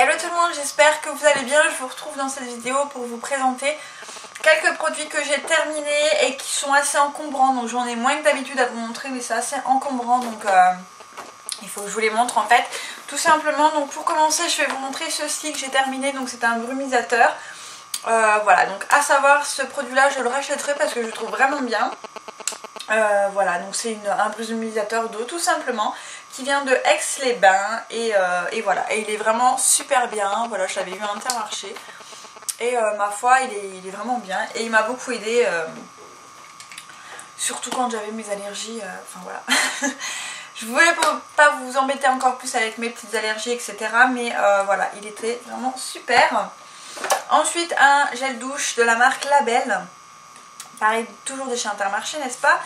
Hello tout le monde, j'espère que vous allez bien. Je vous retrouve dans cette vidéo pour vous présenter quelques produits que j'ai terminés et qui sont assez encombrants. Donc j'en ai moins que d'habitude à vous montrer, mais c'est assez encombrant, donc il faut que je vous les montre en fait. Tout simplement, donc pour commencer je vais vous montrer ceci que j'ai terminé. Donc c'est un brumisateur. Voilà, donc à savoir, ce produit là je le rachèterai parce que je le trouve vraiment bien. Voilà, donc c'est un brumisateur d'eau tout simplement qui vient de Aix-les-Bains et voilà, et il est vraiment super bien. Voilà, je l'avais vu à Intermarché et ma foi il est vraiment bien et il m'a beaucoup aidé, surtout quand j'avais mes allergies, enfin voilà. Je voulais pas vous embêter encore plus avec mes petites allergies etc, mais voilà, il était vraiment super. Ensuite un gel douche de la marque Label. Pareil, toujours de chez Intermarché, n'est-ce pas,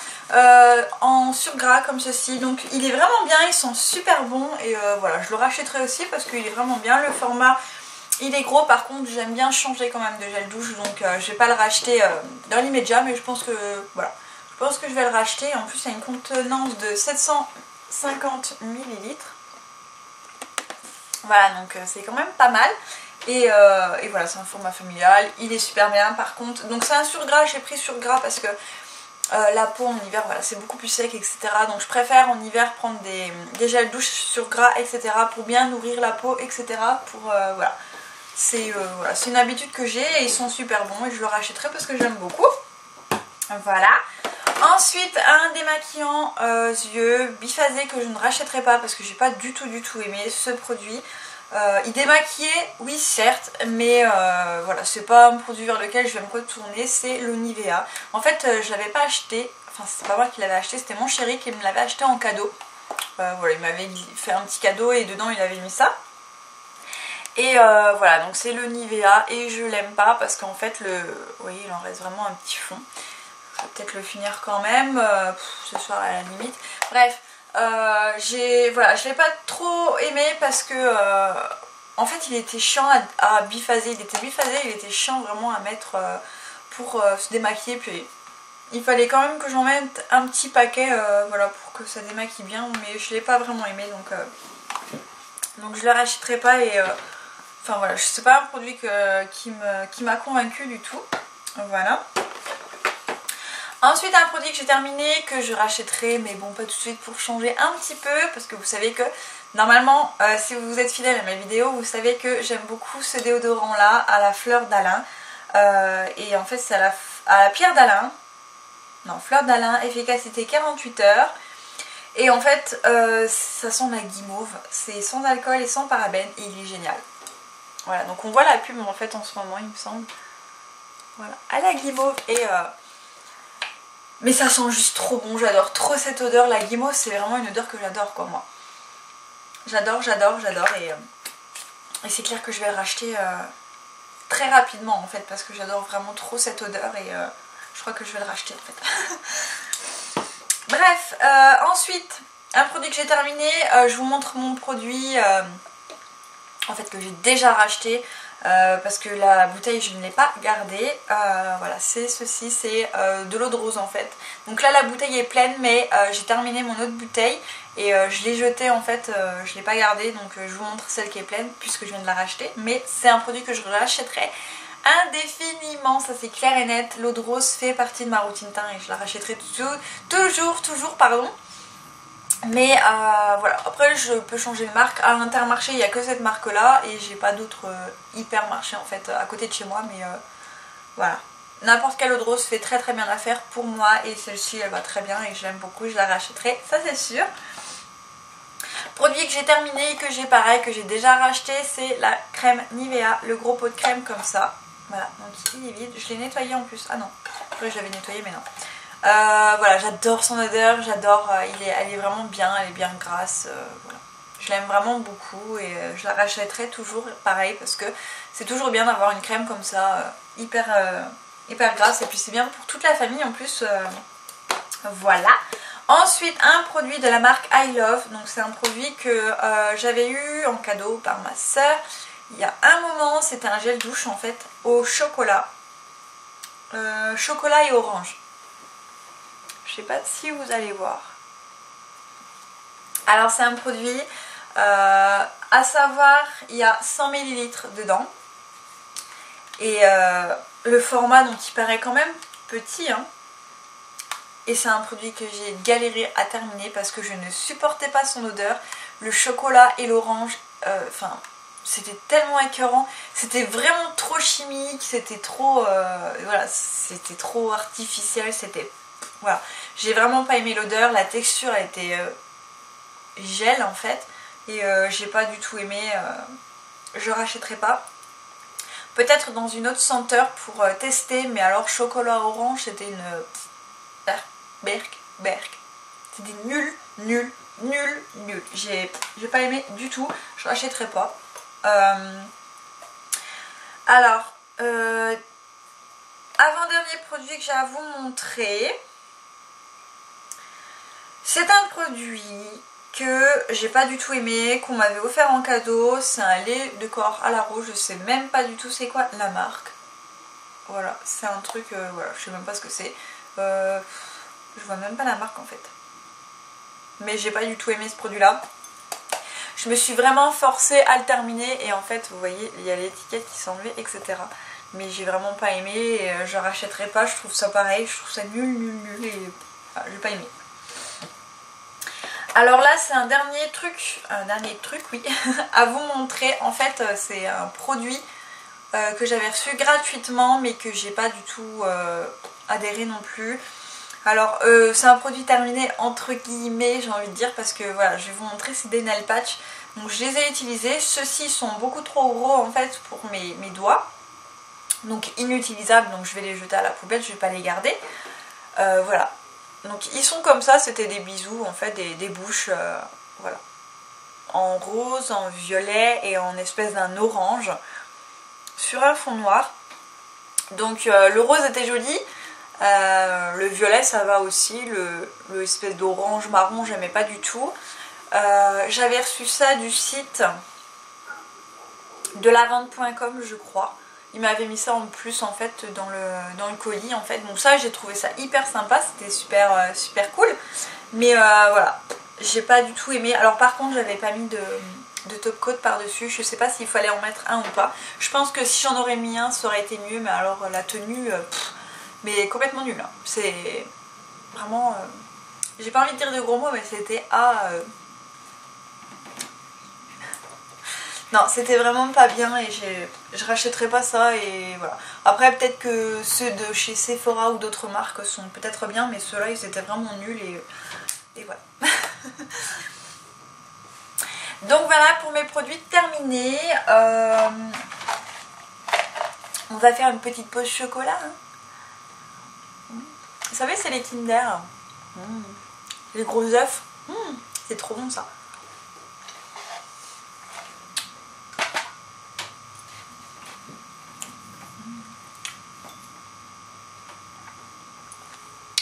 en surgras comme ceci. Donc il est vraiment bien, ils sont super bons et voilà, je le rachèterai aussi parce qu'il est vraiment bien. Le format il est gros, par contre j'aime bien changer quand même de gel douche, donc je vais pas le racheter dans l'immédiat, mais je pense que voilà, je pense que je vais le racheter. En plus il y a une contenance de 750 ml. Voilà, donc c'est quand même pas mal. Et voilà, c'est un format familial, il est super bien par contre. Donc c'est un surgras, j'ai pris surgras parce que la peau en hiver, voilà, c'est beaucoup plus sec etc. Donc je préfère en hiver prendre des gels douche surgras etc. pour bien nourrir la peau etc. Pour voilà, c'est une habitude que j'ai et ils sont super bons et je le rachèterai parce que j'aime beaucoup. Voilà. Ensuite un démaquillant yeux biphasé que je ne rachèterai pas parce que j'ai pas du tout aimé ce produit. Il démaquillait, oui certes, mais voilà, c'est pas un produit vers lequel je vais me retourner, c'est le Nivea. En fait je l'avais pas acheté, enfin c'est pas moi qui l'avais acheté, c'était mon chéri qui me l'avait acheté en cadeau. Voilà, il m'avait fait un petit cadeau et dedans il avait mis ça. Et voilà, donc c'est le Nivea et je l'aime pas parce qu'en fait vous voyez, il en reste vraiment un petit fond. Je vais peut-être le finir quand même, ce soir à la limite. Bref. Voilà, je l'ai pas trop aimé parce que en fait il était chiant à biphaser, il était biphasé, il était chiant vraiment à mettre pour se démaquiller, puis il fallait quand même que j'en mette un petit paquet voilà, pour que ça démaquille bien, mais je l'ai pas vraiment aimé, donc je le rachèterai pas et enfin voilà, c'est pas un produit qui m'a convaincu du tout. Voilà. Ensuite un produit que j'ai terminé, que je rachèterai, mais bon pas tout de suite, pour changer un petit peu, parce que vous savez que normalement si vous êtes fidèle à mes vidéos, vous savez que j'aime beaucoup ce déodorant là à la fleur d'Alain, et en fait c'est à la pierre d'Alain, non, fleur d'Alain, efficacité 48 heures, et en fait ça sent la guimauve, c'est sans alcool et sans parabènes et il est génial. Voilà, donc on voit la pub en fait en ce moment il me semble, voilà, à la guimauve et mais ça sent juste trop bon, j'adore trop cette odeur. La guimauve c'est vraiment une odeur que j'adore quoi, moi. J'adore et c'est clair que je vais le racheter très rapidement en fait, parce que j'adore vraiment trop cette odeur et je crois que je vais le racheter en fait. Bref, ensuite un produit que j'ai terminé, je vous montre mon produit en fait que j'ai déjà racheté. Parce que la bouteille je ne l'ai pas gardée, voilà, c'est ceci, c'est de l'eau de rose en fait. Donc là la bouteille est pleine, mais j'ai terminé mon autre bouteille et je l'ai jetée en fait, je ne l'ai pas gardée, donc je vous montre celle qui est pleine puisque je viens de la racheter. Mais c'est un produit que je rachèterai indéfiniment, ça c'est clair et net. L'eau de rose fait partie de ma routine teint et je la rachèterai toujours pardon. Mais voilà, après je peux changer de marque. À l'Intermarché il n'y a que cette marque là et j'ai pas d'autres hypermarchés en fait à côté de chez moi, mais voilà. N'importe quelle eau de rose fait très bien l'affaire pour moi et celle-ci elle va très bien et je l'aime beaucoup, je la rachèterai, ça c'est sûr. Produit que j'ai terminé et que j'ai pareil, que j'ai déjà racheté, c'est la crème Nivea, le gros pot de crème comme ça. Voilà, donc il est vide, je l'ai nettoyé en plus, ah non, je l'avais nettoyé mais non. Voilà, j'adore son odeur, j'adore, elle est vraiment bien, elle est bien grasse, voilà. Je l'aime vraiment beaucoup et je la rachèterai toujours pareil parce que c'est toujours bien d'avoir une crème comme ça, hyper grasse, et puis c'est bien pour toute la famille en plus, voilà. Ensuite un produit de la marque I Love, donc c'est un produit que j'avais eu en cadeau par ma soeur il y a un moment, c'était un gel douche en fait au chocolat, chocolat et orange. Je sais pas si vous allez voir. Alors c'est un produit À savoir, il y a 100 ml dedans. Et le format, donc il paraît quand même petit, hein. Et c'est un produit que j'ai galéré à terminer parce que je ne supportais pas son odeur. Le chocolat et l'orange, enfin, c'était tellement écœurant. C'était vraiment trop chimique, c'était trop, voilà, c'était trop artificiel, c'était, voilà. J'ai vraiment pas aimé l'odeur, la texture a été gel en fait. Et j'ai pas du tout aimé, je rachèterai pas. Peut-être dans une autre senteur pour tester, mais alors chocolat orange, c'était une... Berk. C'était nul. J'ai pas aimé du tout, je rachèterai pas. Alors, avant-dernier produit que j'ai à vous montrer. C'est un produit que j'ai pas du tout aimé, qu'on m'avait offert en cadeau. C'est un lait de corps à la rose, je sais même pas du tout c'est quoi la marque. Voilà, c'est un truc, voilà, je sais même pas ce que c'est. Je vois même pas la marque en fait. Mais j'ai pas du tout aimé ce produit là. Je me suis vraiment forcée à le terminer et en fait vous voyez il y a l'étiquette qui s'est enlevée etc. Mais j'ai vraiment pas aimé et je rachèterai pas, je trouve ça pareil, je trouve ça nul et enfin, j'ai pas aimé. Alors là c'est un dernier truc oui, à vous montrer. En fait c'est un produit que j'avais reçu gratuitement mais que j'ai pas du tout adhéré non plus. Alors c'est un produit terminé entre guillemets j'ai envie de dire parce que voilà je vais vous montrer, c'est des nail patch. Donc je les ai utilisés, ceux-ci sont beaucoup trop gros en fait pour mes doigts. Donc inutilisables, donc je vais les jeter à la poubelle, je vais pas les garder. Voilà. Donc ils sont comme ça, c'était des bisous en fait, des bouches, voilà. En rose, en violet et en espèce d'un orange sur un fond noir. Donc le rose était joli. Le violet ça va aussi, le espèce d'orange marron j'aimais pas du tout. J'avais reçu ça du site de lavande.com je crois. Il m'avait mis ça en plus en fait dans le colis en fait. Donc ça j'ai trouvé ça hyper sympa, c'était super cool. Mais voilà, j'ai pas du tout aimé. Alors par contre j'avais pas mis de top coat par dessus. Je sais pas s'il fallait en mettre un ou pas. Je pense que si j'en aurais mis un ça aurait été mieux. Mais alors la tenue... mais complètement nul hein. C'est vraiment j'ai pas envie de dire de gros mots mais c'était non c'était vraiment pas bien et je rachèterai pas ça et voilà. Après peut-être que ceux de chez Sephora ou d'autres marques sont peut-être bien mais ceux-là ils étaient vraiment nuls et voilà. Donc voilà pour mes produits terminés. On va faire une petite pause chocolat hein. Vous savez c'est les Kinder, les gros œufs, c'est trop bon ça.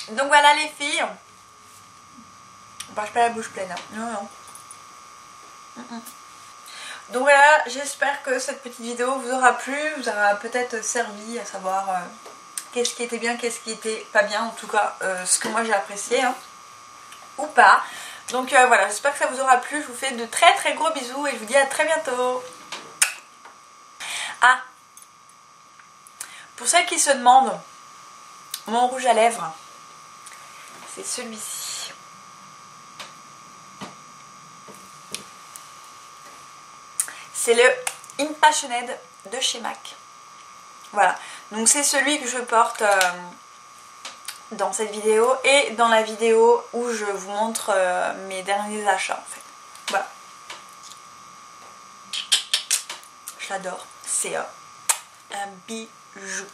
Donc voilà les filles, on marche pas la bouche pleine, hein. Non. Donc voilà, j'espère que cette petite vidéo vous aura plu, vous aura peut-être servi à savoir qu'est-ce qui était bien, qu'est-ce qui était pas bien, en tout cas ce que moi j'ai apprécié hein, ou pas. Donc voilà, j'espère que ça vous aura plu, je vous fais de très gros bisous et je vous dis à très bientôt. Ah, pour celles qui se demandent, mon rouge à lèvres, c'est celui-ci. C'est le Impassioned de chez MAC. Voilà, donc c'est celui que je porte dans cette vidéo et dans la vidéo où je vous montre mes derniers achats en fait. Voilà. Je l'adore, c'est un bijou.